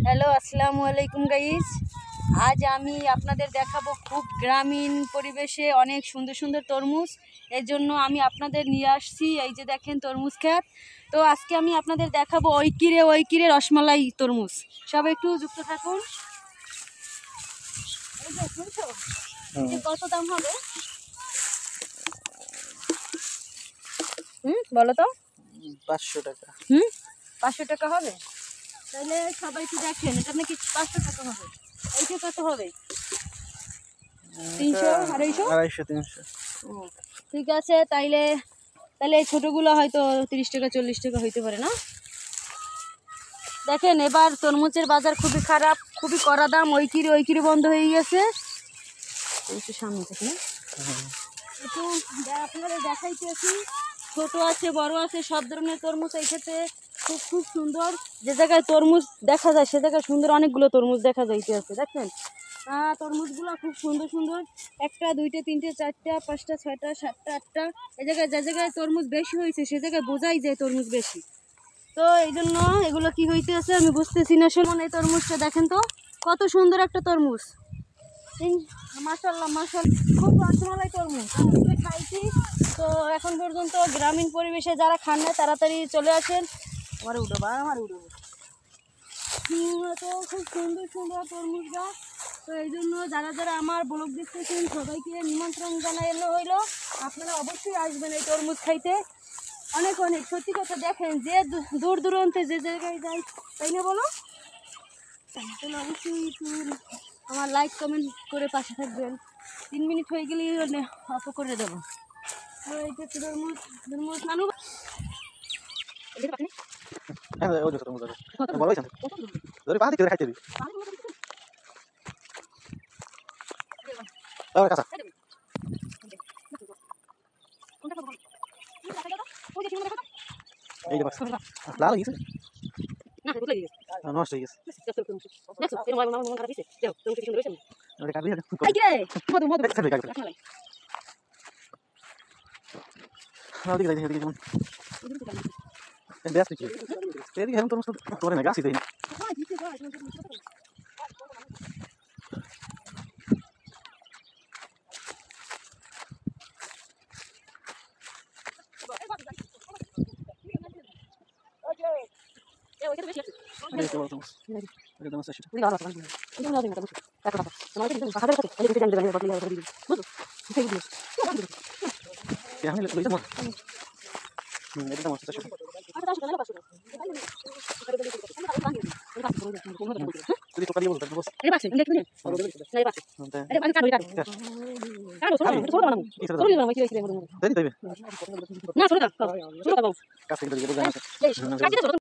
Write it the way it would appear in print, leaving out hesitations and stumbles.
Hello, আসসালামু আলাইকুম guys. আজ আমি আপনাদের দেখাবো খুব গ্রামীণ পরিবেশে অনেক সুন্দর সুন্দর তরমুজ। এর জন্য আমি আপনাদের নিয়ে আসছি, এই যে দেখেন তরমুজ ক্ষেত। তো আজকে আমি আপনাদের দেখাবো ওই কিরে রসমালাই তরমুজ। সবাই একটু যুক্ত থাকুন। এই যে শুনছো, কত দাম হবে? বলো তো। 500 টাকা। 500 টাকা হবে? তাহলে সবাই একটু দেখেন, এটা নাকি 500 টাকা হবে। এইটা কত হবে? 300, 250? 250, 300। ঠিক আছে, তাইলে এই ছোটোগুলো হয়তো 30 টাকা 40 টাকা হইতে পারে না। দেখেন এবার তরমুজের বাজার খুবই খারাপ, খুবই কড়া দাম। ওই কিরে বন্ধ হয়ে গেছে। একটু সামনে থেকে একটু আপনারা দেখাইতেছি, ছোট আছে বড় আছে সব ধরনের তরমুজ এই ক্ষেত্রে। খুব সুন্দর। যে জায়গায় তরমুজ দেখা যায় সে জায়গায় সুন্দর অনেকগুলো তরমুজ দেখা যাইতে আছে। দেখেন তরমুজগুলো খুব সুন্দর সুন্দর, একটা দুইটা তিনটে চারটা পাঁচটা ছয়টা সাতটা আটটা। এই জায়গায় যে জায়গায় তরমুজ বেশি হয়েছে সে জায়গায় বোঝাই যায় তরমুজ বেশি। তো এই জন্য এগুলো কি হইতেছে আমি বুঝতেছি না। শুনুন, এই তরমুজটা দেখেন তো, কত সুন্দর একটা তরমুজ। মাশাআল্লাহ মাশাআল্লাহ, খুব রসমালাই তরমুজ খাইছি। তো এখন পর্যন্ত গ্রামীণ পরিবেশে যারা খান না তাড়াতাড়ি চলে আসেন। আমার উঠো। তো খুব সুন্দর সুন্দর তরমুজ গাছ। তো এই জন্য যারা আমার ব্লগ দেখতেছেন সবাইকে নিমন্ত্রণ জানানো হইলো, আপনারা অবশ্যই আসবেন এই তরমুজ খাইতে। অনেক সত্যি কথা। দেখেন যে দূর দূরান্তে যে জায়গায় যাই, তাই না বলো? তাহলে অবশ্যই একটু আমার লাইক কমেন্ট করে পাশে থাকবেন। 3 মিনিট হয়ে গেলেই অফ করে দেবো। তো এই যে তরমুজ নানু হ্যাঁ, ওই যে তরমুজ আছে। বড় হইছে। ধরে পানি করে খাইতে দিই। আর কাঁচা। এই যে বাক্স। লাল হইছে। নষ্ট হয়ে গেছে। ওরে কাটবি না। ওদিকে যাই যেমন। ব্যস্ত কি? এদিকে এখন তরমুজ করে না গাছই দেই না।